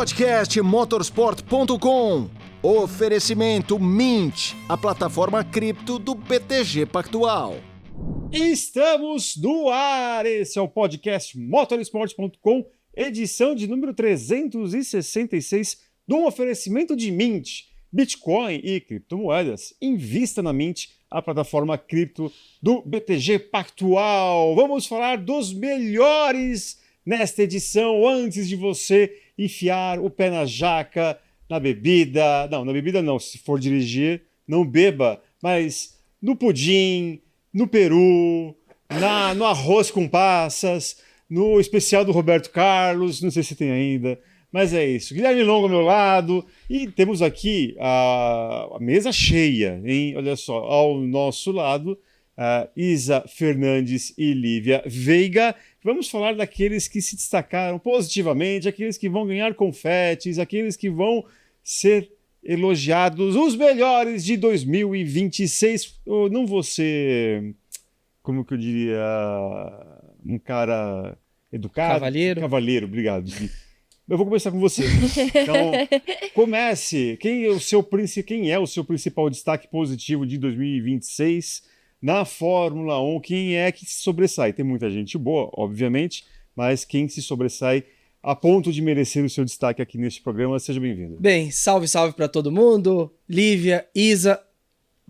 Podcast motorsport.com. Oferecimento Mint, a plataforma cripto do BTG Pactual. Estamos no ar! Esse é o podcast motorsport.com, edição de número 366, de um oferecimento de Mint, Bitcoin e criptomoedas. Invista na Mint, a plataforma cripto do BTG Pactual. Vamos falar dos melhores nesta edição, antes de você enfiar o pé na jaca, na bebida. Não, na bebida não, se for dirigir, não beba, mas no pudim, no peru, no arroz com passas, no especial do Roberto Carlos, não sei se tem ainda, mas é isso. Guilherme Longo ao meu lado, e temos aqui a mesa cheia, hein? Olha só, ao nosso lado, Isa Fernandes e Lívia Veiga. Vamos falar daqueles que se destacaram positivamente, aqueles que vão ganhar confetes, aqueles que vão ser elogiados, os melhores de 2026. Eu não vou ser, como que eu diria, um cara educado. Cavalheiro, obrigado. Eu vou começar com você. Então, comece. Quem é o seu principal destaque positivo de 2026 na Fórmula 1? Quem é que se sobressai? Tem muita gente boa, obviamente, mas quem se sobressai a ponto de merecer o seu destaque aqui neste programa? Seja bem-vindo. Bem, salve para todo mundo. Lívia, Isa,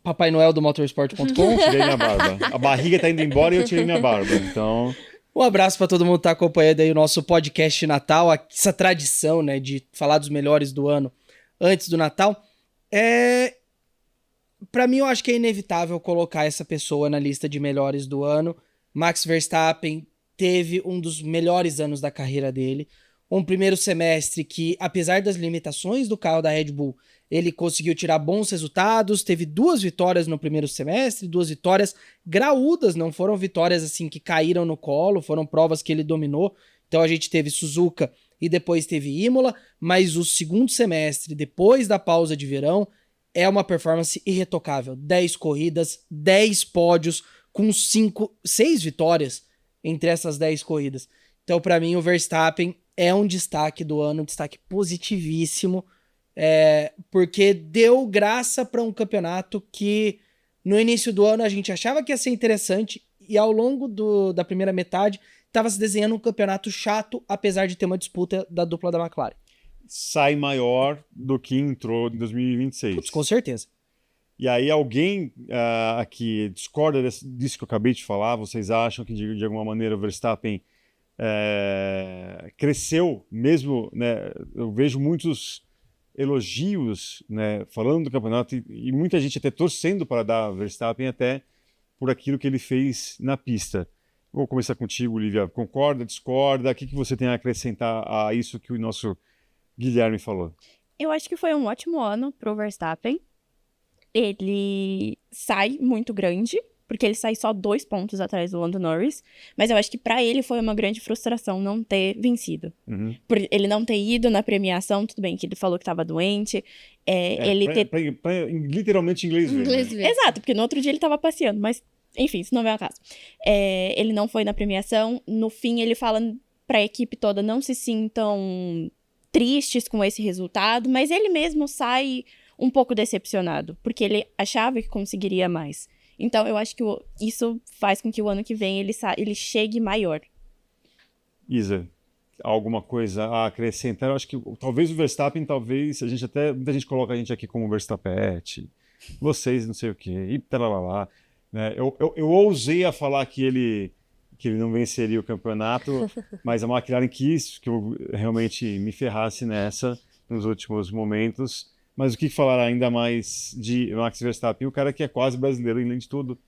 Papai Noel do motorsport.com. Tirei minha barba. A barriga tá indo embora e eu tirei minha barba, então... Um abraço para todo mundo que tá acompanhando aí o nosso podcast de Natal, essa tradição, né, de falar dos melhores do ano antes do Natal. Para mim, eu acho que é inevitável colocar essa pessoa na lista de melhores do ano. Max Verstappen teve um dos melhores anos da carreira dele. Um primeiro semestre que, apesar das limitações do carro da Red Bull, ele conseguiu tirar bons resultados, teve 2 vitórias no primeiro semestre, 2 vitórias graúdas, não foram vitórias assim que caíram no colo, foram provas que ele dominou. Então a gente teve Suzuka e depois teve Imola, mas o segundo semestre, depois da pausa de verão, é uma performance irretocável. 10 corridas, 10 pódios, com 6 vitórias entre essas 10 corridas. Então, para mim, o Verstappen é um destaque do ano, um destaque positivíssimo, porque deu graça para um campeonato que no início do ano a gente achava que ia ser interessante e ao longo da primeira metade estava se desenhando um campeonato chato, apesar de ter uma disputa da dupla da McLaren. Sai maior do que entrou em 2026. Putz, com certeza. E aí alguém aqui discorda disso que eu acabei de falar? Vocês acham que de alguma maneira o Verstappen cresceu mesmo, né? Eu vejo muitos elogios, né, falando do campeonato e muita gente até torcendo para dar Verstappen até por aquilo que ele fez na pista. Vou começar contigo, Lívia. Concorda, discorda? O que você tem a acrescentar a isso que o nosso Guilherme falou? Eu acho que foi um ótimo ano pro Verstappen. Ele sai muito grande, porque ele sai só 2 pontos atrás do Lando Norris, mas eu acho que pra ele foi uma grande frustração não ter vencido. Uhum. Por ele não ter ido na premiação, tudo bem que ele falou que tava doente, literalmente inglês ver. Exato, porque no outro dia ele tava passeando, mas enfim, isso não vem ao caso. Ele não foi na premiação, no fim ele fala pra equipe toda não se sintam tristes com esse resultado, mas ele mesmo sai um pouco decepcionado, porque ele achava que conseguiria mais. Então, eu acho que isso faz com que o ano que vem ele chegue maior. Isa, alguma coisa a acrescentar? Eu acho que talvez o Verstappen, muita gente coloca a gente aqui como Verstappete, vocês não sei o quê, e talalá, né? Eu ousei a falar que ele não venceria o campeonato, mas a McLaren quis que eu realmente me ferrasse nessa nos últimos momentos. Mas o que falar ainda mais de Max Verstappen, o cara que é quase brasileiro, além de tudo.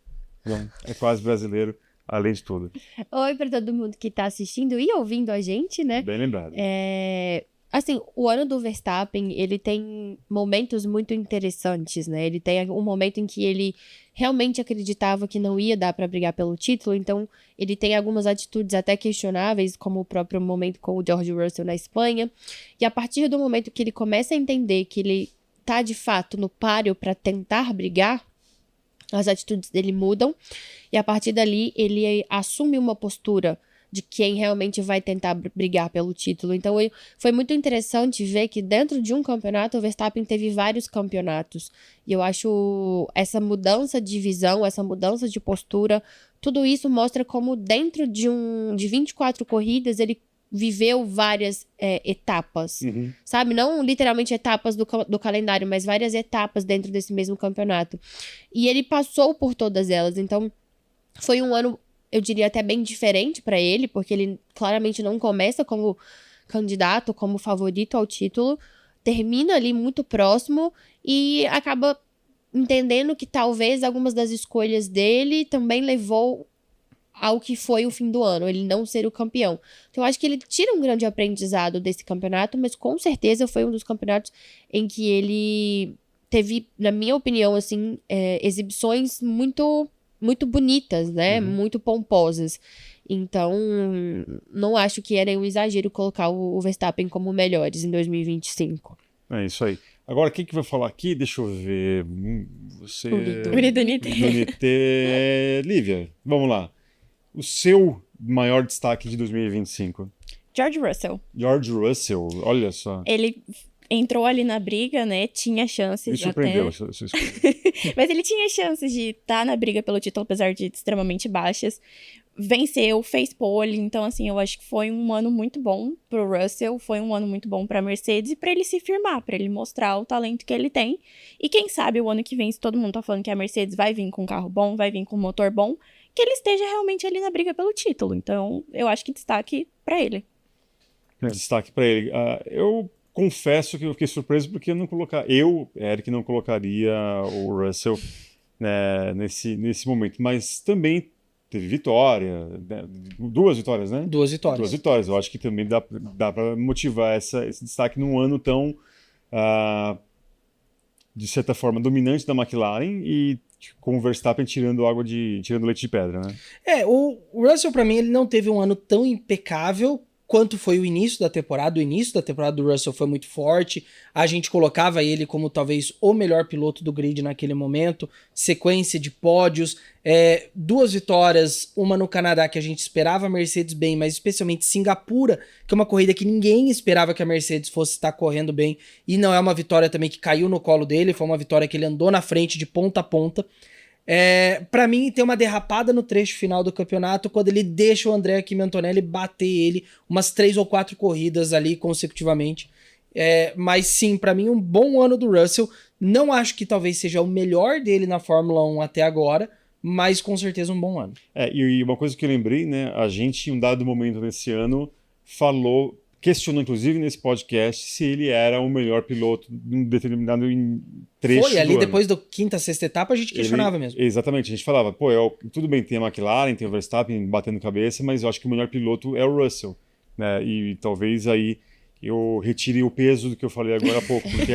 Não, é quase brasileiro, além de tudo. Oi para todo mundo que tá assistindo e ouvindo a gente, né? Bem lembrado. Assim, o ano do Verstappen, ele tem momentos muito interessantes, né? Ele tem um momento em que ele realmente acreditava que não ia dar pra brigar pelo título, então ele tem algumas atitudes até questionáveis, como o próprio momento com o George Russell na Espanha. E a partir do momento que ele começa a entender que ele tá de fato no páreo pra tentar brigar, as atitudes dele mudam. E a partir dali, ele assume uma postura de quem realmente vai tentar brigar pelo título. Então, foi muito interessante ver que dentro de um campeonato, o Verstappen teve vários campeonatos. E eu acho essa mudança de visão, essa mudança de postura, tudo isso mostra como dentro de 24 corridas, ele viveu várias etapas, sabe? Não literalmente etapas do calendário, mas várias etapas dentro desse mesmo campeonato. E ele passou por todas elas. Então, foi um ano, eu diria até bem diferente para ele, porque ele claramente não começa como candidato, como favorito ao título, termina ali muito próximo e acaba entendendo que talvez algumas das escolhas dele também levou ao que foi o fim do ano, ele não ser o campeão. Então, eu acho que ele tira um grande aprendizado desse campeonato, mas com certeza foi um dos campeonatos em que ele teve, na minha opinião, assim, exibições muito, muito bonitas, né? Muito pomposas. Então, não acho que era um exagero colocar o Verstappen como melhores em 2025. É isso aí. Agora, quem que vai falar aqui? Deixa eu ver. Você... Unidunité. Lívia, vamos lá. O seu maior destaque de 2025? George Russell. George Russell, olha só. Ele entrou ali na briga, né? Tinha chances Me surpreendeu até... essa escolha. Mas ele tinha chances de estar na briga pelo título, apesar de extremamente baixas. Venceu, fez pole, então assim, eu acho que foi um ano muito bom pro Russell, foi um ano muito bom pra Mercedes e pra ele se firmar, pra ele mostrar o talento que ele tem. E quem sabe o ano que vem, se todo mundo tá falando que a Mercedes vai vir com um carro bom, vai vir com um motor bom, que ele esteja realmente ali na briga pelo título. Então, eu acho que destaque pra ele. Destaque pra ele. Eu confesso que eu fiquei surpreso porque Eric, não colocaria o Russell, né, nesse momento, mas também teve vitória, né? 2 vitórias, né? 2 vitórias. 2 vitórias. Eu acho que também dá para motivar esse destaque num ano tão, de certa forma, dominante da McLaren e com o Verstappen tirando leite de pedra, né? O Russell, pra mim, ele não teve um ano tão impecável quanto foi o início da temporada. O início da temporada do Russell foi muito forte. A gente colocava ele como talvez o melhor piloto do grid naquele momento. Sequência de pódios, 2 vitórias, uma no Canadá que a gente esperava a Mercedes bem, mas especialmente Singapura, que é uma corrida que ninguém esperava que a Mercedes fosse estar correndo bem. E não é uma vitória também que caiu no colo dele, foi uma vitória que ele andou na frente de ponta a ponta. Pra mim, tem uma derrapada no trecho final do campeonato quando ele deixa o Andrea Quimentonelli bater ele umas 3 ou 4 corridas ali consecutivamente. Mas sim, pra mim, um bom ano do Russell. Não acho que talvez seja o melhor dele na Fórmula 1 até agora, mas com certeza um bom ano. E uma coisa que eu lembrei, né? A gente, em um dado momento nesse ano, questionou inclusive nesse podcast se ele era o melhor piloto de um determinado trecho. Foi, ali do ano. depois da 5ª, 6ª etapa a gente questionava mesmo. Exatamente, a gente falava, tudo bem, tem a McLaren, tem o Verstappen batendo cabeça, mas eu acho que o melhor piloto é o Russell, né? E talvez aí eu retire o peso do que eu falei agora há pouco, porque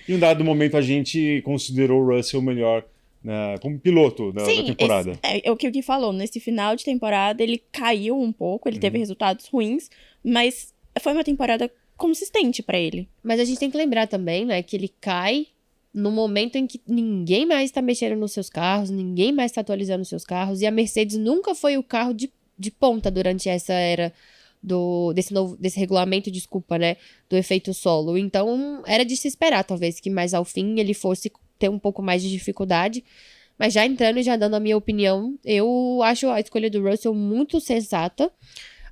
em um dado momento a gente considerou o Russell o melhor, né, como piloto da temporada. É o que o Gui falou, nesse final de temporada ele caiu um pouco, ele teve resultados ruins, mas foi uma temporada consistente pra ele. Mas a gente tem que lembrar também, né, que ele cai no momento em que ninguém mais tá mexendo nos seus carros, ninguém mais tá atualizando os seus carros, e a Mercedes nunca foi o carro de ponta durante essa era desse regulamento, né, do efeito solo. Então, era de se esperar, talvez, que mais ao fim ele fosse ter um pouco mais de dificuldade. Mas já entrando e já dando a minha opinião, eu acho a escolha do Russell muito sensata,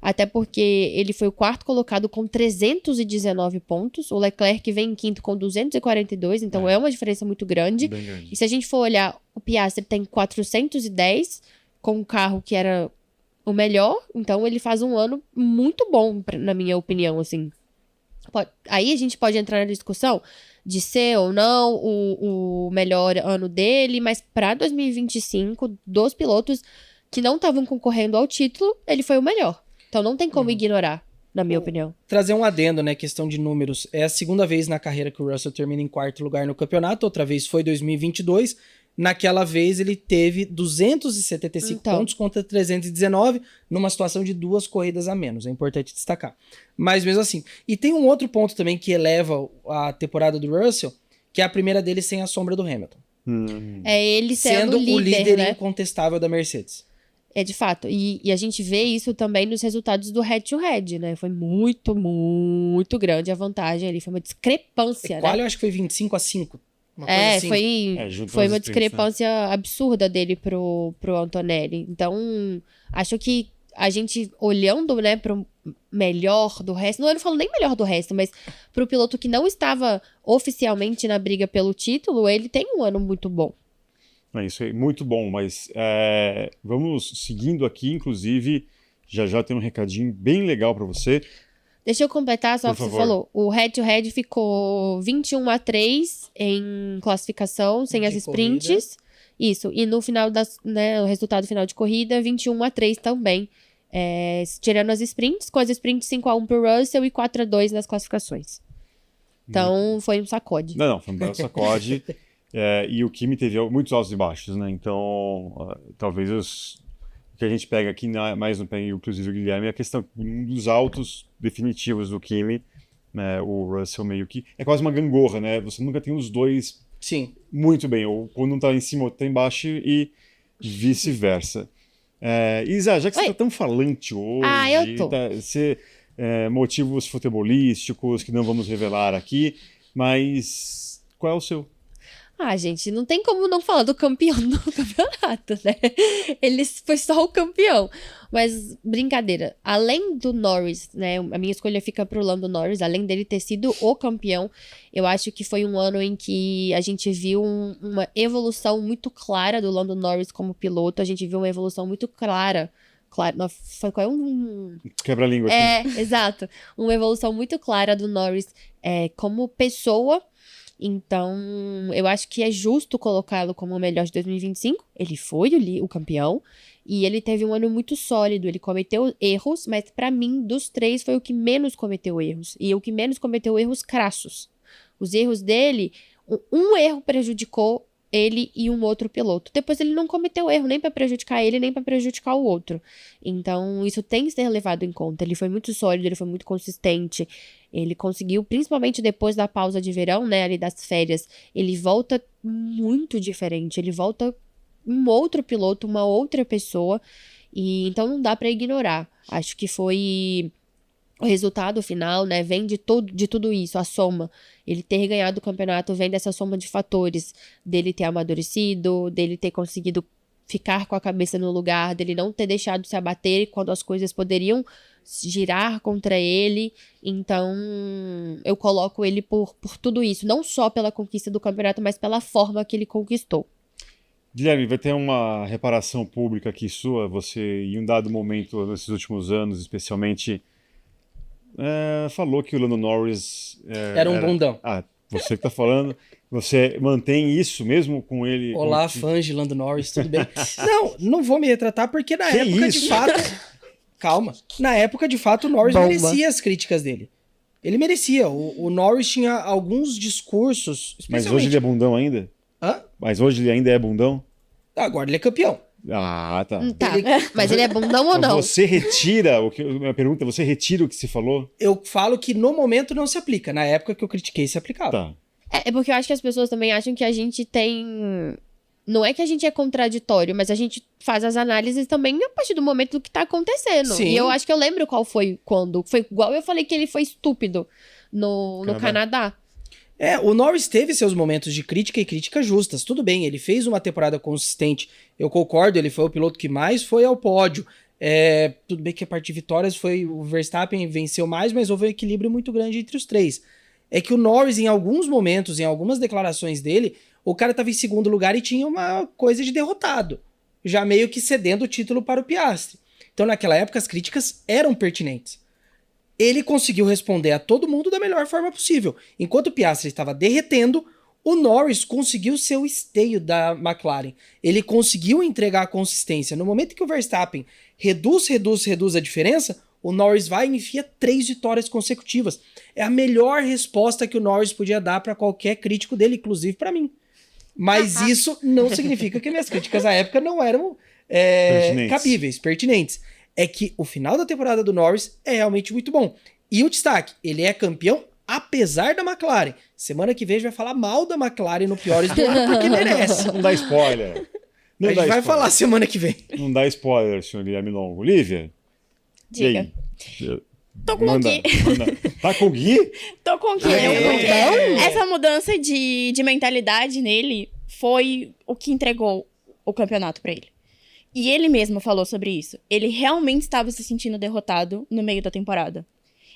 até porque ele foi o 4º colocado com 319 pontos, o Leclerc vem em 5º com 242, então é uma diferença muito grande. Bem grande. E se a gente for olhar, o Piastri tem 410, com um carro que era o melhor, então ele faz um ano muito bom, na minha opinião, assim. Aí a gente pode entrar na discussão de ser ou não o melhor ano dele, mas para 2025, dos pilotos que não estavam concorrendo ao título, ele foi o melhor. Então não tem como ignorar, na minha opinião. Trazer um adendo, né, questão de números. É a 2ª vez na carreira que o Russell termina em 4º lugar no campeonato, outra vez foi 2022. Naquela vez ele teve 275 pontos contra 319, numa situação de 2 corridas a menos. É importante destacar. Mas mesmo assim. E tem um outro ponto também que eleva a temporada do Russell, que é a primeira dele sem a sombra do Hamilton. É ele sendo o líder né? incontestável da Mercedes. É, de fato. E a gente vê isso também nos resultados do head-to-head, né? Foi muito, muito grande a vantagem ali. Foi uma discrepância, Qual né? eu acho que foi 25-5. Uma coisa assim. junto Foi às uma sprints, discrepância absurda dele pro Antonelli. Então, acho que a gente olhando, né, pro melhor do resto, não falo nem melhor do resto, mas pro piloto que não estava oficialmente na briga pelo título, ele tem um ano muito bom. É isso aí, muito bom, mas vamos seguindo aqui, inclusive, já tem um recadinho bem legal para você. Deixa eu completar só o que você falou. O head-to-head ficou 21-3 em classificação, sem De as sprints. Isso, e no final o resultado final de corrida, 21-3 também. Tirando as sprints, com as sprints 5-1 pro Russell e 4-2 nas classificações. Então, foi um sacode. Não, foi um belo sacode. E o Kimi teve muitos altos e baixos, né? Então, talvez o que a gente pega aqui, mais não pega, inclusive o Guilherme, é a questão um dos altos definitivos do Kimi, né? O Russell meio que... É quase uma gangorra, né? Você nunca tem os dois Sim. muito bem, ou quando um tá em cima, o outro tá embaixo e vice-versa. Isa, já que você tá tão falante hoje, eu tô. Você motivos futebolísticos que não vamos revelar aqui, mas qual é o seu? Gente, não tem como não falar do campeão do campeonato, né? Ele foi só o campeão. Mas, brincadeira, além do Norris, né? A minha escolha fica pro Lando Norris, além dele ter sido o campeão, eu acho que foi um ano em que a gente viu uma evolução muito clara do Lando Norris como piloto, a gente viu uma evolução muito clara. Foi Quebra-língua aqui. Exato. Uma evolução muito clara do Norris como pessoa. Então, eu acho que é justo colocá-lo como o melhor de 2025. Ele foi o campeão e ele teve um ano muito sólido. Ele cometeu erros, mas pra mim, dos três, foi o que menos cometeu erros. E o que menos cometeu erros crassos. Os erros dele, um erro prejudicou ele e um outro piloto. Depois ele não cometeu erro nem pra prejudicar ele, nem pra prejudicar o outro. Então, isso tem que ser levado em conta. Ele foi muito sólido, ele foi muito consistente. Ele conseguiu, principalmente depois da pausa de verão, né, ali das férias, ele volta muito diferente. Ele volta um outro piloto, uma outra pessoa. E então não dá pra ignorar. Acho que foi o resultado final, né, vem de tudo isso, a soma. Ele ter ganhado o campeonato vem dessa soma de fatores, dele ter amadurecido, dele ter conseguido ficar com a cabeça no lugar, dele não ter deixado se abater quando as coisas poderiam girar contra ele. Então, eu coloco ele por tudo isso, não só pela conquista do campeonato, mas pela forma que ele conquistou. Guilherme, vai ter uma reparação pública aqui sua, você em um dado momento, nesses últimos anos, especialmente... falou que o Lando Norris... Era um bundão. Você que tá falando. Você mantém isso mesmo com ele? Olá, fãs de Lando Norris, tudo bem? Não vou me retratar porque na época, de fato... Calma. Na época, de fato, o Norris merecia as críticas dele. Ele merecia. O Norris tinha alguns discursos... Mas hoje ele é bundão ainda? Hã? Mas hoje ele ainda é bundão? Agora ele é campeão. Tá. Mas ele é bundão ou não? Você retira minha pergunta, você retira o que se falou? Eu falo que no momento não se aplica. Na época que eu critiquei, se aplicava. Tá. É porque eu acho que as pessoas também acham que a gente tem... Não é que a gente é contraditório, mas a gente faz as análises também a partir do momento que tá acontecendo. Sim. E eu acho que eu lembro qual foi quando. Foi igual eu falei que ele foi estúpido no Canadá. O Norris teve seus momentos de crítica e críticas justas. Tudo bem, ele fez uma temporada consistente. Eu concordo, ele foi o piloto que mais foi ao pódio. Tudo bem que a parte de vitórias foi o Verstappen venceu mais, mas houve um equilíbrio muito grande entre os três. É que o Norris, em alguns momentos, em algumas declarações dele, o cara estava em segundo lugar e tinha uma coisa de derrotado, já meio que cedendo o título para o Piastri. Então, naquela época, as críticas eram pertinentes. Ele conseguiu responder a todo mundo da melhor forma possível. Enquanto o Piastri estava derretendo, o Norris conseguiu ser o esteio da McLaren. Ele conseguiu entregar a consistência. No momento que o Verstappen reduz a diferença, o Norris vai e enfia 3 vitórias consecutivas. É a melhor resposta que o Norris podia dar para qualquer crítico dele, inclusive para mim. Mas isso não significa que minhas críticas à época não eram cabíveis, pertinentes. É que o final da temporada do Norris é realmente muito bom. E o destaque, ele é campeão apesar da McLaren. Semana que vem a gente vai falar mal da McLaren no Piores do Ano, porque merece. Não dá spoiler. Não A dá gente vai spoiler. falar semana que vem. Não dá spoiler, senhor Guilherme Longo. Lívia, Diga. e aí? Tô com Manda, o Gui. manda. Tá com o Gui? Tô com o Gui. Essa mudança de mentalidade nele foi o que entregou o campeonato pra ele. E ele mesmo falou sobre isso. Ele realmente estava se sentindo derrotado no meio da temporada.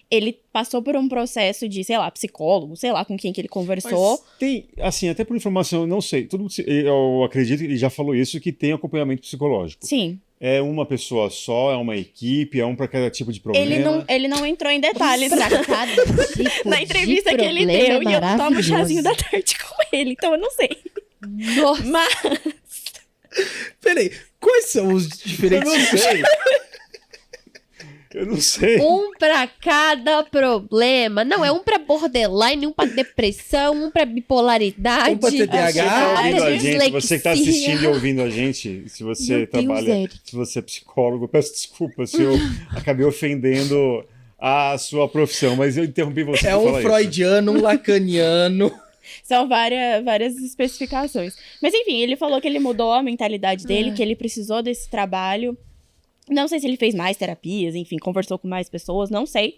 Ele passou por um processo de, sei lá, psicólogo, sei lá com quem que ele conversou. Mas tem, assim, até por informação, eu não sei. Eu acredito que ele já falou isso, que tem acompanhamento psicológico. Sim. É uma pessoa só, é uma equipe, é um para cada tipo de problema. Ele não entrou em detalhes Pra cada tipo na entrevista de que ele problema deu. E eu tomo maravilhoso. chazinho da tarde com ele, então eu não sei. Nossa, Mas Peraí, quais são os Eu diferentes não tipos? sei. Eu não sei. um pra cada problema. Não, é um pra borderline, um pra depressão, um pra bipolaridade. Um pra TDAH. Você que tá ouvindo a gente, dislexia. você que tá assistindo e ouvindo a gente, se você Meu Deus, trabalha, Eric. se você é psicólogo, peço desculpa se eu acabei ofendendo a sua profissão, mas eu interrompi você É pra um falar isso. freudiano, um lacaniano. são várias especificações. Mas enfim, ele falou que ele mudou a mentalidade dele, que ele precisou desse trabalho. Não sei se ele fez mais terapias, enfim, conversou com mais pessoas, não sei.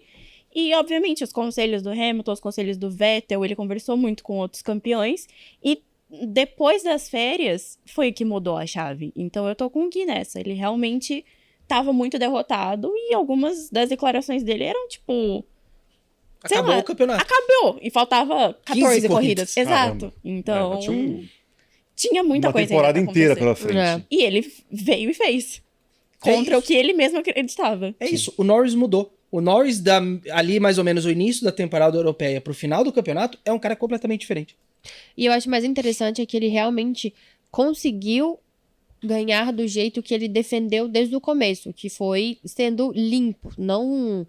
E, obviamente, os conselhos do Hamilton, os conselhos do Vettel, ele conversou muito com outros campeões. E depois das férias, foi que mudou a chave. Então, eu tô com o Gui nessa. Ele realmente tava muito derrotado e algumas das declarações dele eram, tipo... sei Acabou lá, o campeonato. Acabou! E faltava 14 15 corridas. corridas. Exato. Caramba. Então, Tinha tinha muita uma coisa temporada ainda pra inteira acontecer. pela frente. É. E ele veio e fez. É Contra o isso. que ele mesmo acreditava. É isso, o Norris mudou. O Norris, ali mais ou menos o início da temporada europeia pro final do campeonato, é um cara completamente diferente. E eu acho mais interessante é que ele realmente conseguiu ganhar do jeito que ele defendeu desde o começo, que foi sendo limpo, não,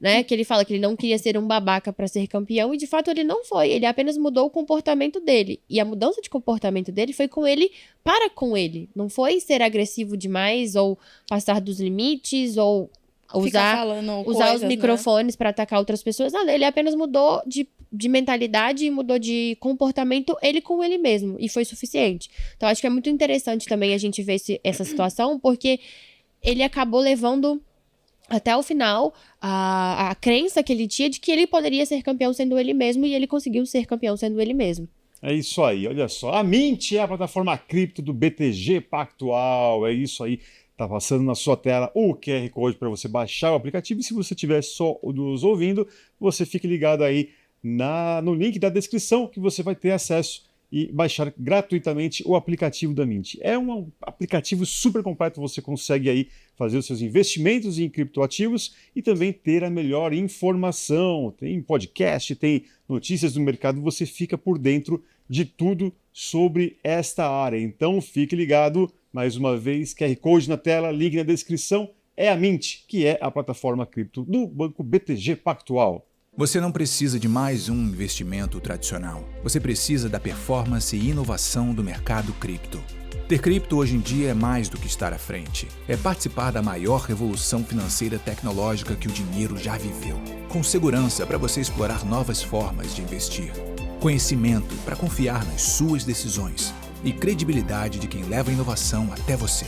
né, que ele fala que ele não queria ser um babaca pra ser campeão e de fato ele não foi, ele apenas mudou o comportamento dele. E a mudança de comportamento dele foi com ele para com ele, não foi ser agressivo demais ou passar dos limites ou Fica usar falando usar coisas, os microfones pra atacar outras pessoas. Nada, ele apenas mudou de mentalidade e mudou de comportamento ele com ele mesmo. E foi suficiente. Então, acho que é muito interessante também a gente ver essa situação, porque ele acabou levando até o final a crença que ele tinha de que ele poderia ser campeão sendo ele mesmo, e ele conseguiu ser campeão sendo ele mesmo. É isso aí, olha só. A Mint é a plataforma cripto do BTG Pactual. É isso aí. Tá passando na sua tela o QR Code para você baixar o aplicativo. E se você estiver só nos ouvindo, você fique ligado aí no link da descrição que você vai ter acesso e baixar gratuitamente o aplicativo da Mint. É um aplicativo super completo, você consegue aí fazer os seus investimentos em criptoativos e também ter a melhor informação. Tem podcast, tem notícias do mercado, você fica por dentro de tudo sobre esta área. Então fique ligado, mais uma vez, QR Code na tela, link na descrição. É a Mint, que é a plataforma cripto do Banco BTG Pactual. Você não precisa de mais um investimento tradicional. Você precisa da performance e inovação do mercado cripto. Ter cripto hoje em dia é mais do que estar à frente. É participar da maior revolução financeira tecnológica que o dinheiro já viveu. Com segurança para você explorar novas formas de investir. Conhecimento para confiar nas suas decisões. E credibilidade de quem leva a inovação até você.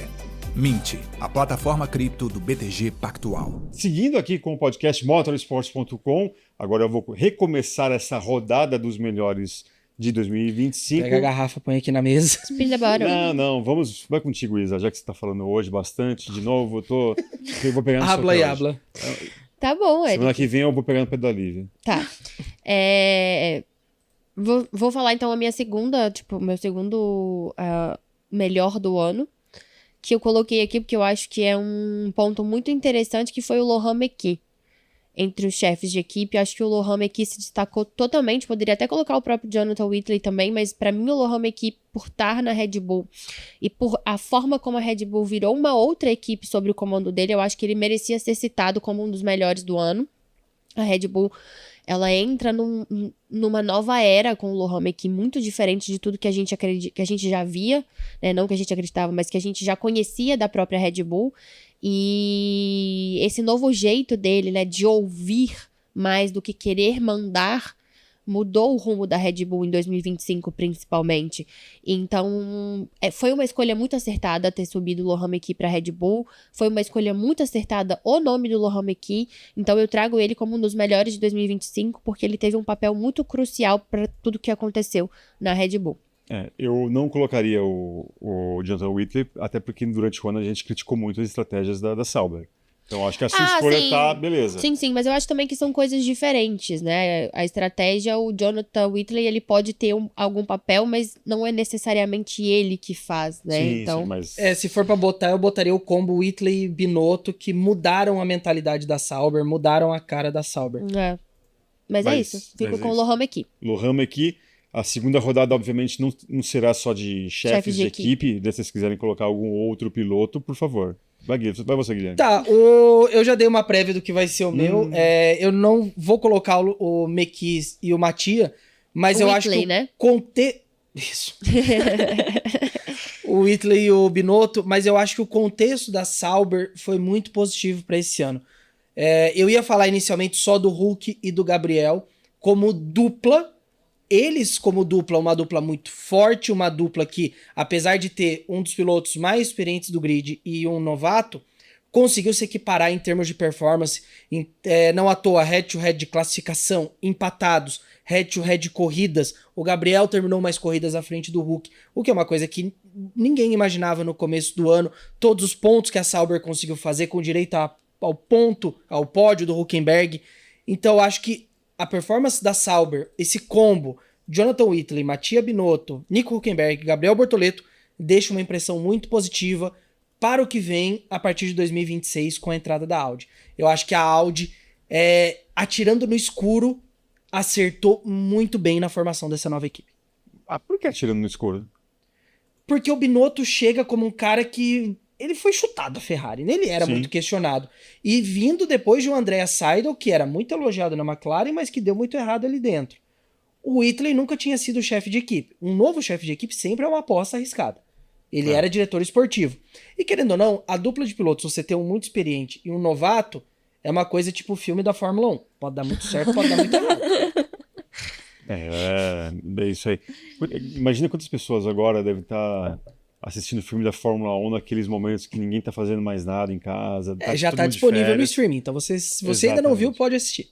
Mint, a plataforma cripto do BTG Pactual. Seguindo aqui com o podcast motorsports.com, agora eu vou recomeçar essa rodada dos melhores de 2025. Pega a garrafa, põe aqui na mesa. Spin the bottle. Não, vai contigo, Isa, já que você está falando hoje bastante, de novo, eu vou pegar no seu Habla e pé hoje. habla. Tá bom, Eric. Semana que vem eu vou pegar no pé da Lívia. Tá. Vou falar então a minha segunda, meu segundo melhor do ano, que eu coloquei aqui porque eu acho que é um ponto muito interessante, que foi o Lohan Mekies. Entre os chefes de equipe, eu acho que o Lohan Mekies se destacou totalmente. Poderia até colocar o próprio Jonathan Whitley também, mas pra mim o Lohan Mekies, por estar na Red Bull e por a forma como a Red Bull virou uma outra equipe sob o comando dele, eu acho que ele merecia ser citado como um dos melhores do ano. A Red Bull, ela entra numa nova era com o Lohan Mekies, muito diferente de tudo que a gente já via, né? Não que a gente acreditava, mas que a gente já conhecia da própria Red Bull. E esse novo jeito dele, né, de ouvir mais do que querer mandar mudou o rumo da Red Bull em 2025, principalmente. Então, foi uma escolha muito acertada ter subido o Lohan Mekies para Red Bull. Foi uma escolha muito acertada o nome do Lohan Mekies. Então, eu trago ele como um dos melhores de 2025, porque ele teve um papel muito crucial para tudo que aconteceu na Red Bull. Eu não colocaria o Jonathan Whitley, até porque durante o ano a gente criticou muito as estratégias da Sauber. Então acho que a sua escolha sim. tá beleza. Sim, mas eu acho também que são coisas diferentes, né? A estratégia, o Jonathan Whitley, ele pode ter algum papel, mas não é necessariamente ele que faz, né? Sim, então, sim, mas... Se for pra botar, eu botaria o combo Whitley e Binotto, que mudaram a mentalidade da Sauber, mudaram a cara da Sauber. Mas é isso. Fico com o Lohan Mekies. Lohan Mekies. A segunda rodada, obviamente, não será só de chefes de equipe. Se vocês quiserem colocar algum outro piloto, por favor. Vai você, Guilherme. Tá, eu já dei uma prévia do que vai ser o meu. Eu não vou colocar o Mekies e o Mattia, mas eu acho que né? Isso. O Whitley e o Binotto, mas eu acho que o contexto da Sauber foi muito positivo para esse ano. Eu ia falar inicialmente só do Hulk e do Gabriel como dupla. Eles, como dupla, uma dupla muito forte, uma dupla que, apesar de ter um dos pilotos mais experientes do grid e um novato, conseguiu se equiparar em termos de performance. Não à toa, head-to-head de classificação, empatados, head-to-head de corridas. O Gabriel terminou mais corridas à frente do Hulk, o que é uma coisa que ninguém imaginava no começo do ano. Todos os pontos que a Sauber conseguiu fazer com direito ao pódio do Hülkenberg. Então, eu acho que a performance da Sauber, esse combo, Jonathan Whitley, Mattia Binotto, Nico Hülkenberg, Gabriel Bortoleto, deixa uma impressão muito positiva para o que vem a partir de 2026 com a entrada da Audi. Eu acho que a Audi, atirando no escuro, acertou muito bem na formação dessa nova equipe. Por que atirando no escuro? Porque o Binotto chega como um cara que... Ele foi chutado a Ferrari, né? Ele era muito questionado. E vindo depois de um Andrea Seidel, que era muito elogiado na McLaren, mas que deu muito errado ali dentro. O Whitley nunca tinha sido chefe de equipe. Um novo chefe de equipe sempre é uma aposta arriscada. Ele era diretor esportivo. E querendo ou não, a dupla de pilotos, você ter um muito experiente e um novato, é uma coisa tipo o filme da Fórmula 1. Pode dar muito certo, pode dar muito errado. É isso aí. Imagina quantas pessoas agora devem estar assistindo o filme da Fórmula 1 naqueles momentos que ninguém tá fazendo mais nada em casa. Já tá disponível no streaming, então se você ainda não viu, pode assistir.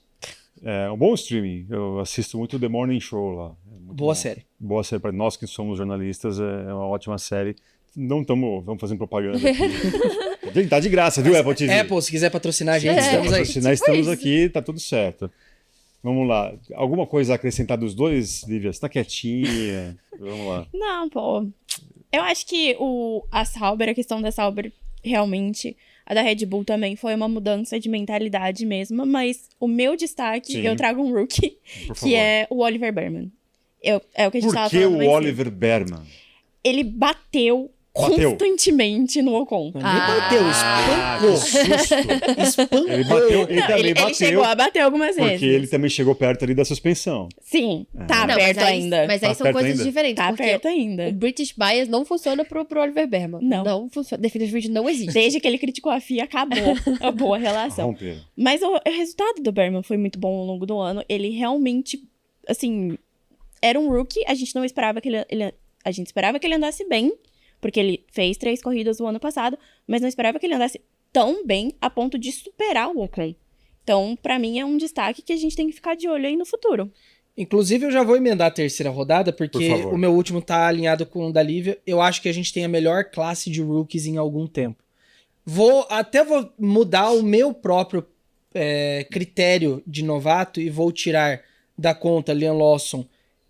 É um bom streaming. Eu assisto muito The Morning Show lá. Boa série. Boa série. Para nós que somos jornalistas, é uma ótima série. Vamos fazendo propaganda aqui. Tá de graça, viu, Apple TV? Apple, se quiser patrocinar a gente, estamos aí. Estamos aqui, tá tudo certo. Vamos lá. Alguma coisa a acrescentar dos dois, Lívia? Você tá quietinha? Vamos lá. Não, pô. Eu acho que a questão da Sauber, realmente, a da Red Bull também foi uma mudança de mentalidade mesmo, mas o meu destaque, eu trago um rookie, que é o Oliver Berman. É o que a gente tava falando. Por que o Oliver Berman? Ele bateu constantemente no Ocon. Não bateu, espancou. Ele bateu, ele chegou a bater algumas vezes. Porque ele também chegou perto ali da suspensão. Sim, tá perto ainda. Mas aí são coisas diferentes. Tá perto ainda. O British Bias não funciona pro Oliver Berman. Não funciona. Definitivamente não existe. Desde que ele criticou a FIA, acabou a boa relação. Mas o resultado do Berman foi muito bom ao longo do ano. Ele realmente, assim, era um rookie. A gente não esperava que a gente esperava que ele andasse bem, porque ele fez 3 corridas no ano passado, mas não esperava que ele andasse tão bem a ponto de superar o Ocon. Então, pra mim, é um destaque que a gente tem que ficar de olho aí no futuro. Inclusive, eu já vou emendar a terceira rodada, porque o meu último tá alinhado com o da Lívia. Eu acho que a gente tem a melhor classe de rookies em algum tempo. Vou mudar o meu próprio critério de novato e vou tirar da conta Liam Lawson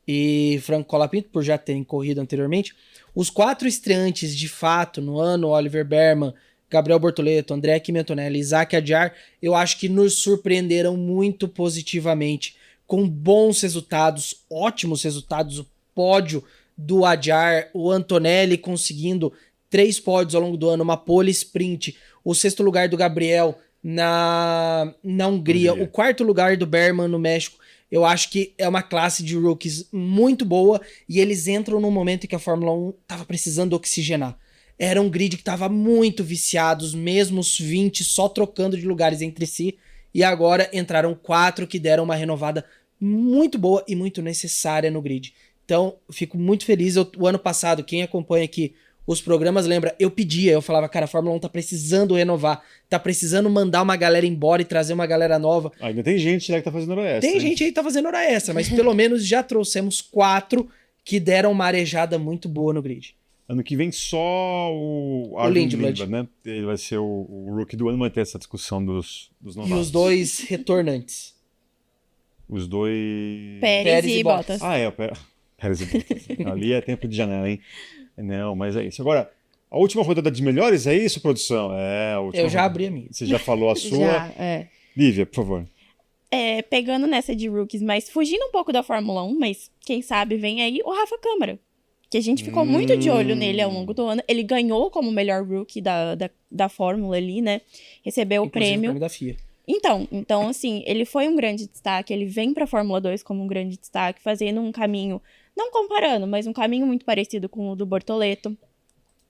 e Franco Colapinto, por já terem corrido anteriormente. Os 4 estreantes, de fato, no ano, Oliver Berman, Gabriel Bortoleto, André Kimi Antonelli, Isaac Adjar, eu acho que nos surpreenderam muito positivamente, com bons resultados, ótimos resultados, o pódio do Adjar, o Antonelli conseguindo 3 pódios ao longo do ano, uma pole sprint, o 6º lugar do Gabriel na Hungria, o 4º lugar do Berman no México. Eu acho que é uma classe de rookies muito boa e eles entram num momento em que a Fórmula 1 estava precisando oxigenar. Era um grid que estava muito viciado, os mesmos 20 só trocando de lugares entre si, e agora entraram 4 que deram uma renovada muito boa e muito necessária no grid. Então, fico muito feliz. O ano passado, quem acompanha aqui os programas lembra, eu falava, cara, a Fórmula 1 tá precisando renovar, tá precisando mandar uma galera embora e trazer uma galera nova. Ainda tem gente lá que tá fazendo hora extra. Tem gente aí que tá fazendo hora extra, mas pelo menos já trouxemos 4 que deram uma arejada muito boa no grid. Ano que vem só o Armin Lindblad, Lindblad, né? Ele vai ser o rookie do ano, vai ter essa discussão dos novatos. E os 2 retornantes. Os 2... Pérez e Bottas. Ah, é, o Pérez e Bottas. Ali é tempo de janela, hein? Não, mas é isso. Agora, a última rodada de melhores, é isso, produção? É, a última Eu já rodada. abri a minha. Você já falou a sua. Já, Lívia, por favor. Pegando nessa de rookies, mas fugindo um pouco da Fórmula 1, mas quem sabe vem aí o Rafa Câmara, que a gente ficou muito de olho nele ao longo do ano. Ele ganhou como melhor rookie da Fórmula ali, né? Recebeu Inclusive, o prêmio. da FIA. Então, assim, ele foi um grande destaque, ele vem pra Fórmula 2 como um grande destaque, fazendo um caminho, não comparando, mas um caminho muito parecido com o do Bortoleto.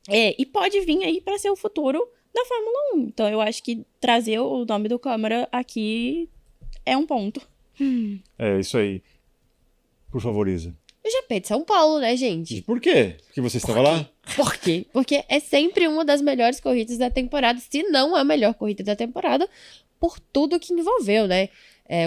E pode vir aí pra ser o futuro da Fórmula 1. Então, eu acho que trazer o nome do Câmara aqui é um ponto. É, isso aí. Por favor, Isa. O GP de São Paulo, né, gente? E por quê? Porque você estava lá? Por quê? Porque é sempre uma das melhores corridas da temporada, se não a melhor corrida da temporada, por tudo que envolveu, né?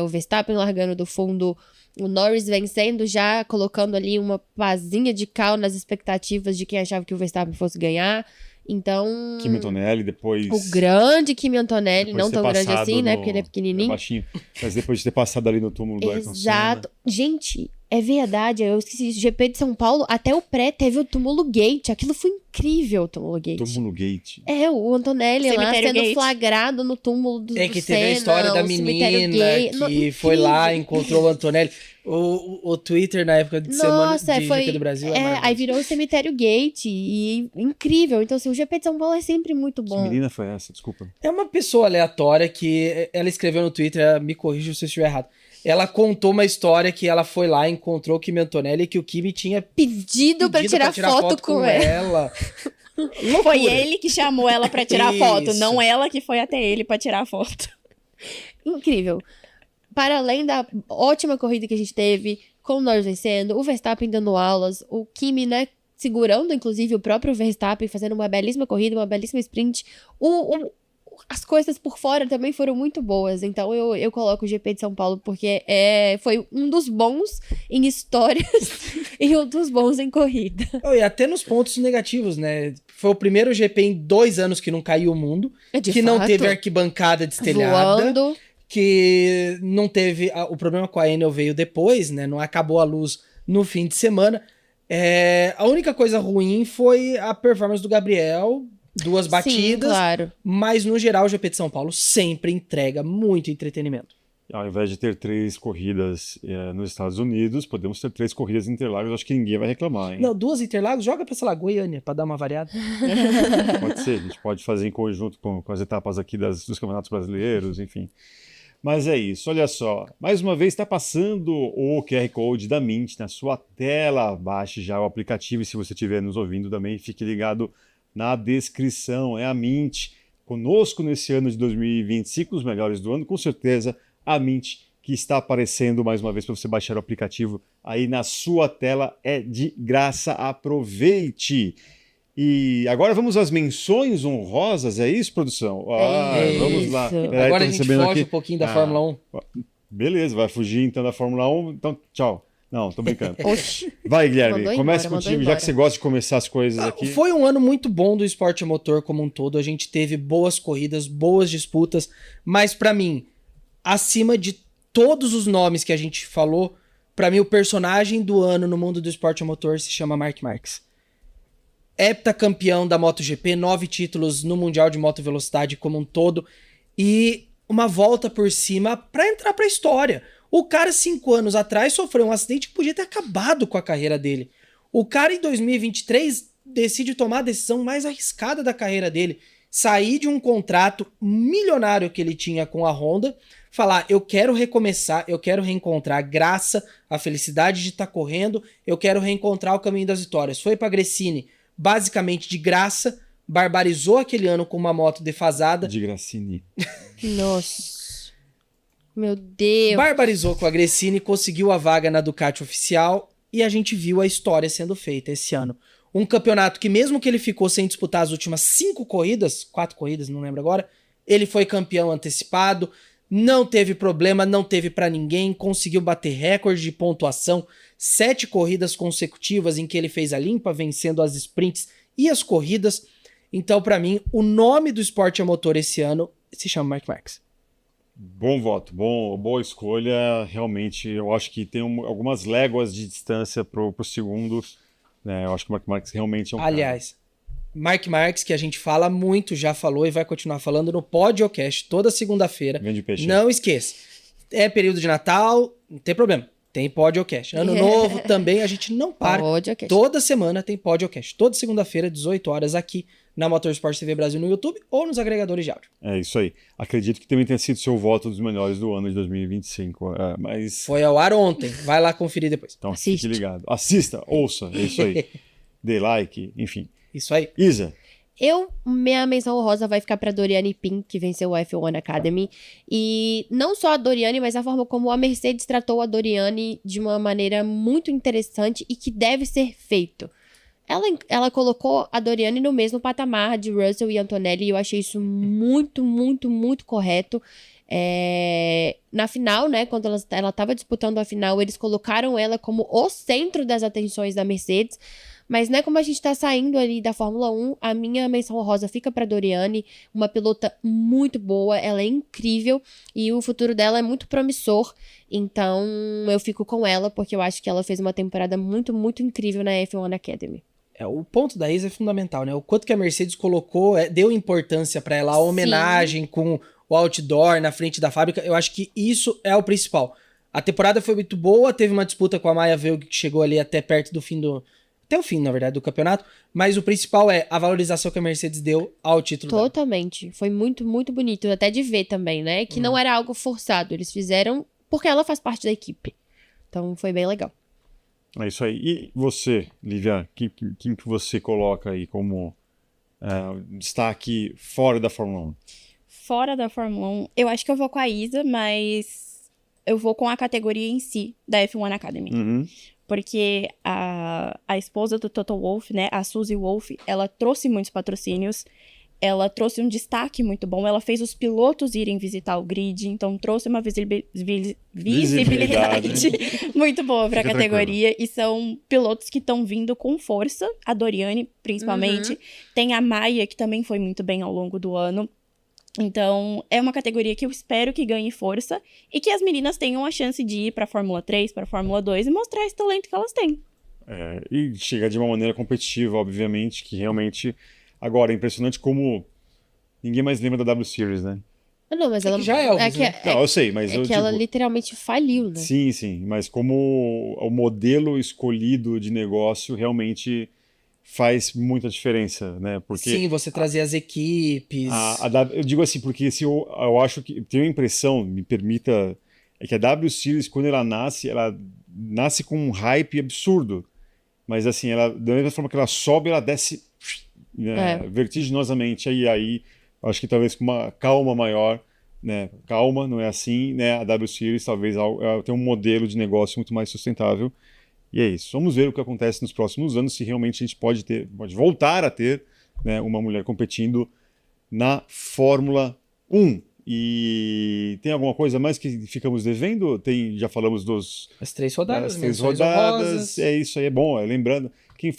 O Verstappen largando do fundo, o Norris vencendo, já colocando ali uma pazinha de cal nas expectativas de quem achava que o Verstappen fosse ganhar. Então, Kimi Antonelli, depois... o grande Kimi Antonelli, depois não de ter tão grande passado assim, né? no- Porque ele é pequenininho. baixinho. Mas depois de ter passado ali no túmulo do Ayrton Senna. Exato. Gente, é verdade, eu esqueci isso. GP de São Paulo, até o pré teve o túmulo Gate. Aquilo foi incrível, o túmulo Gate. Túmulo Gate. O Antonelli lá Cemitério sendo Gate. flagrado no túmulo do É que do teve a Senna, história da o cemitério menina gay. que foi lá, encontrou o Antonelli. O Twitter na época de semana Nossa, de foi. GP do Brasil é Aí maravilhoso. virou o cemitério Gate e incrível. Então, assim, o GP de São Paulo é sempre muito Que bom. menina foi essa? Desculpa. É uma pessoa aleatória que ela escreveu no Twitter, me corrija se eu estiver errado. Ela contou uma história que ela foi lá, encontrou o Kimi Antonelli e que o Kimi tinha Pedido pra tirar foto com ela. Loucura. Foi ele que chamou ela pra tirar foto, Isso. não ela que foi até ele pra tirar foto. Incrível. Para além da ótima corrida que a gente teve, com o Norris vencendo, o Verstappen dando aulas, o Kimi, né, segurando, inclusive, o próprio Verstappen, fazendo uma belíssima corrida, uma belíssima sprint. As coisas por fora também foram muito boas. Então, eu coloco o GP de São Paulo porque foi um dos bons em histórias e um dos bons em corrida. E até nos pontos negativos, né? Foi o primeiro GP em 2 anos que não caiu o mundo, De que não fato, teve arquibancada destelhada, voando. que não teve... O problema com a Enel veio depois, né? Não acabou a luz no fim de semana. A única coisa ruim foi a performance do Gabriel, 2 batidas, Sim, claro. mas no geral o GP de São Paulo sempre entrega muito entretenimento. Ao invés de ter 3 corridas nos Estados Unidos, podemos ter 3 corridas em Interlagos. Acho que ninguém vai reclamar, hein? Não, 2 Interlagos, joga pra, sei lá, Goiânia, pra dar uma variada. Pode ser, a gente pode fazer em conjunto com as etapas aqui dos campeonatos brasileiros, enfim. Mas é isso, olha só. Mais uma vez está passando o QR Code da Mint na sua tela. Baixe já o aplicativo e se você estiver nos ouvindo também, fique ligado na descrição. É a Mint conosco nesse ano de 2025, os melhores do ano, com certeza a Mint que está aparecendo mais uma vez para você baixar o aplicativo aí na sua tela, é de graça, aproveite! E agora vamos às menções honrosas, é isso, produção? Vamos lá. isso. Peraí, Agora tô a gente recebendo foge aqui. um pouquinho da Fórmula 1. Beleza, vai fugir então da Fórmula 1, então tchau. Não, tô brincando. Oxi. Vai, Guilherme, Mandou comece embora, contigo, mandou já embora. que você gosta de começar as coisas aqui. Foi um ano muito bom do esporte motor como um todo. A gente teve boas corridas, boas disputas, mas pra mim, acima de todos os nomes que a gente falou, pra mim o personagem do ano no mundo do esporte motor se chama Marc Marquez. Heptacampeão da MotoGP, 9 títulos no Mundial de Moto Velocidade como um todo e uma volta por cima pra entrar pra história. O cara, 5 anos atrás, sofreu um acidente que podia ter acabado com a carreira dele. O cara, em 2023, decide tomar a decisão mais arriscada da carreira dele. Sair de um contrato milionário que ele tinha com a Honda, falar, eu quero recomeçar, eu quero reencontrar a graça, a felicidade de estar correndo, eu quero reencontrar o caminho das vitórias. Foi pra Gresini, basicamente de graça, barbarizou aquele ano com uma moto defasada. De Gracini. Nossa. Meu Deus. Barbarizou com a Gresini, conseguiu a vaga na Ducati oficial e a gente viu a história sendo feita esse ano. Um campeonato que mesmo que ele ficou sem disputar as últimas 4 corridas, não lembro agora, ele foi campeão antecipado, não teve problema, não teve pra ninguém, conseguiu bater recorde de pontuação, 7 corridas consecutivas em que ele fez a limpa, vencendo as sprints e as corridas. Então, pra mim, o nome do esporte a motor esse ano se chama Mark Marques. Bom voto, boa escolha. Realmente, eu acho que tem algumas léguas de distância pro segundo. Né? Eu acho que o Mark Marques realmente é um Aliás, Mark Marques, que a gente fala muito, já falou e vai continuar falando no Podcast toda segunda-feira. Grande peixe. Não esqueça. É período de Natal, não tem problema. Tem Podcast. Ano novo também, a gente não para. Podcast. Toda semana tem Podcast. Toda segunda-feira, 18 horas, aqui na Motorsport TV Brasil no YouTube ou nos agregadores de áudio. É isso aí. Acredito que também tenha sido seu voto dos melhores do ano de 2025. Mas... Foi ao ar ontem. Vai lá conferir depois. Então Assiste. fique ligado. Assista, ouça, é isso aí. Dê like, enfim. Isso aí. Isa, Minha menção honrosa vai ficar pra Doriane Pin, que venceu o F1 Academy. E não só a Doriane, mas a forma como a Mercedes tratou a Doriane de uma maneira muito interessante e que deve ser feito. Ela colocou a Doriane no mesmo patamar de Russell e Antonelli e eu achei isso muito, muito, muito correto. Na final, né, quando ela estava disputando a final, eles colocaram ela como o centro das atenções da Mercedes. Mas, né, como a gente tá saindo ali da Fórmula 1, a minha menção honrosa fica pra Doriane, uma pilota muito boa, ela é incrível e o futuro dela é muito promissor, então eu fico com ela porque eu acho que ela fez uma temporada muito, muito incrível na F1 Academy. O ponto da Isa é fundamental, né? O quanto que a Mercedes colocou, deu importância pra ela, a homenagem com o outdoor na frente da fábrica, eu acho que isso é o principal. A temporada foi muito boa, teve uma disputa com a Maya Veug que chegou ali até perto do fim até o fim, na verdade, do campeonato, mas o principal é a valorização que a Mercedes deu ao título dela. Totalmente. Foi muito, muito bonito, até de ver também, né? Que não era algo forçado, eles fizeram porque ela faz parte da equipe. Então foi bem legal. é isso aí. E você, Lívia, quem que você coloca aí como destaque fora da Fórmula 1? Fora da Fórmula 1, eu acho que eu vou com a Isa, mas eu vou com a categoria em si da F1 Academy. Uhum. Porque a esposa do Toto Wolff, né, a Suzy Wolff, ela trouxe muitos patrocínios, ela trouxe um destaque muito bom, ela fez os pilotos irem visitar o grid, então trouxe uma visibilidade muito boa para a categoria. E são pilotos que estão vindo com força, a Doriane, principalmente. Tem a Maia, que também foi muito bem ao longo do ano. Então, é uma categoria que eu espero que ganhe força e que as meninas tenham a chance de ir para a Fórmula 3, para a Fórmula 2 e mostrar esse talento que elas têm. E chegar de uma maneira competitiva, obviamente, que realmente... Agora, é impressionante como ninguém mais lembra da W Series, né? Não, mas ela... já é Elvis, né? Não, eu sei, mas É que ela literalmente faliu, né? Sim, mas como o modelo escolhido de negócio realmente... faz muita diferença, né? Porque Sim, você trazer as equipes. eu digo assim, porque se eu acho que tenho a impressão, me permita, é que a W Series, quando ela nasce com um hype absurdo. Mas assim, ela, da mesma forma que ela sobe, ela desce vertiginosamente. Aí acho que talvez com uma calma maior, né? Calma, não é assim, né? A W Series talvez tenha um modelo de negócio muito mais sustentável. E é isso. Vamos ver o que acontece nos próximos anos, se realmente a gente pode voltar a ter, né, uma mulher competindo na Fórmula 1. E tem alguma coisa mais que ficamos devendo? Já falamos As 3 rodadas. das 3 rodadas. É isso aí, é bom. Lembrando, quem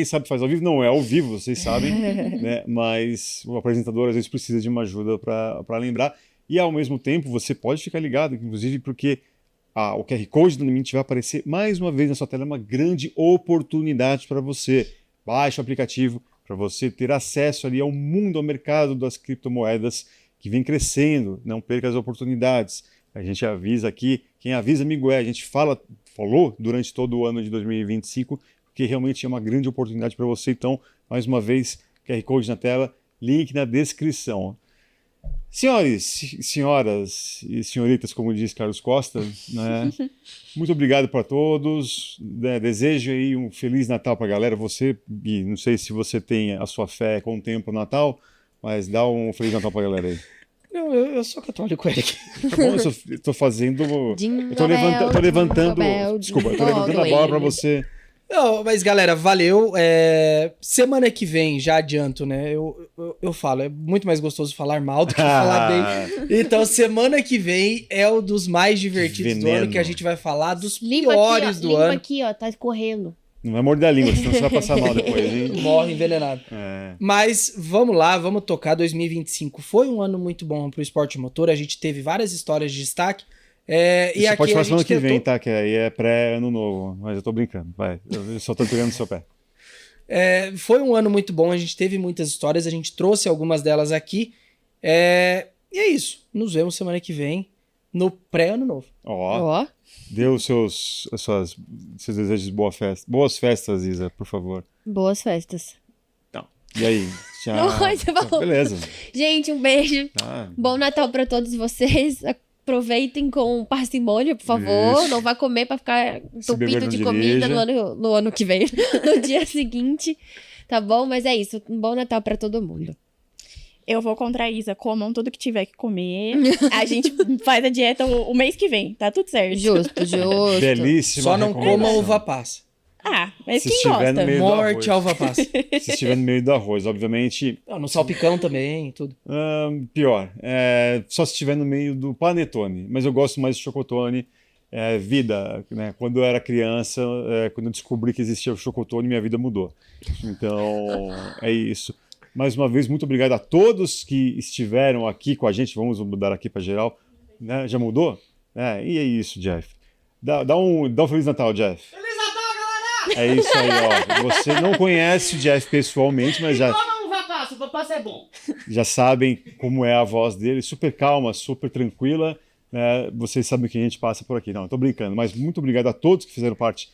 sabe faz ao vivo, não é ao vivo, vocês sabem, né? Mas o apresentador às vezes precisa de uma ajuda para lembrar. E ao mesmo tempo, você pode ficar ligado, inclusive porque o QR Code do Mint vai aparecer mais uma vez na sua tela, é uma grande oportunidade para você. Baixe o aplicativo para você ter acesso ali ao mundo, ao mercado das criptomoedas que vem crescendo. Não perca as oportunidades. A gente avisa aqui, quem avisa amigo a gente falou durante todo o ano de 2025, porque realmente é uma grande oportunidade para você. Então, mais uma vez, QR Code na tela, link na descrição. Senhores, senhoras e senhoritas, como diz Carlos Costa, né? Muito obrigado para todos. Desejo aí um Feliz Natal para a galera. Você, Gui, não sei se você tem a sua fé com o tempo Natal, mas dá um Feliz Natal para a galera aí. Eu sou católico, Eric. Tá bom, eu tô fazendo. Jingle Tô bell, levantando. jingle bell, Desculpa, eu tô jingle levantando a bola pra bell. você. Não, mas galera, valeu. Semana que vem, já adianto, né? Eu falo, é muito mais gostoso falar mal do que falar bem. Então, semana que vem é o dos mais divertidos do Veneno. ano, que a gente vai falar dos Limpa piores aqui, ó, do limpa ano. aqui, ó, tá escorrendo. Não vai morder a língua, senão você vai passar mal depois, hein? Morre envenenado. É. Mas vamos lá, vamos tocar. 2025 foi um ano muito bom pro esporte motor. A gente teve várias histórias de destaque. E Você aqui pode a falar semana gente que vem, tentou... tá? Que aí é pré-ano novo. Mas eu tô brincando. Vai. Eu só tô pegando no seu pé. Foi um ano muito bom, a gente teve muitas histórias, a gente trouxe algumas delas aqui. E é isso. Nos vemos semana que vem no pré-ano novo. Ó, Ó, dê os seus desejos de boas festas, Isa, por favor. boas festas. E aí? Tchau. Não, você falou. Beleza. Gente, um beijo. Tá. Bom Natal pra todos vocês. Aproveitem com parcimônia, por favor. Isso. Não vá comer pra ficar Se beber, entupido não de dirija. comida no ano que vem, no dia seguinte. Tá bom? Mas é isso. Um bom Natal pra todo mundo. Eu vou contra a Isa, comam tudo que tiver que comer. A gente faz a dieta o mês que vem, tá tudo certo. Justo, justo. Belíssima Só não recomendação. coma uva passa. Ah, mas Se quem estiver no gosta? meio do Morte à arroz. uva passa. Se estiver no meio do arroz, obviamente. Não, no salpicão também, tudo. Pior. Só se estiver no meio do panetone. Mas eu gosto mais de chocotone. Vida, né? Quando eu era criança, quando eu descobri que existia o chocotone, minha vida mudou. Então, é isso. Mais uma vez, muito obrigado a todos que estiveram aqui com a gente. Vamos mudar aqui para geral. Né? Já mudou? E é isso, Jeff. Dá um Feliz Natal, Jeff. Feliz Natal, galera! É isso aí, ó. Você não conhece o Jeff pessoalmente, mas já... o uva passa é bom. Já sabem como é a voz dele, super calma, super tranquila, né? Vocês sabem que a gente passa por aqui. Não, tô brincando, mas muito obrigado a todos que fizeram parte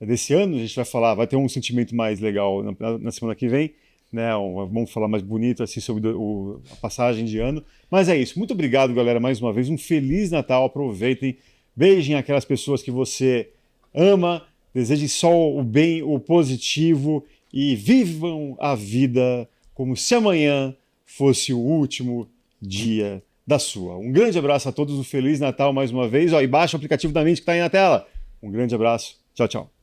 desse ano. A gente vai ter um sentimento mais legal na semana que vem, né? Vamos falar mais bonito assim sobre a passagem de ano. Mas é isso, muito obrigado, galera, mais uma vez. Um Feliz Natal, aproveitem, beijem aquelas pessoas que você ama, desejem só o bem, o positivo, e vivam a vida como se amanhã fosse o último dia da sua. Um grande abraço a todos, um Feliz Natal mais uma vez. E baixa o aplicativo da Mint que está aí na tela. Um grande abraço. Tchau, tchau.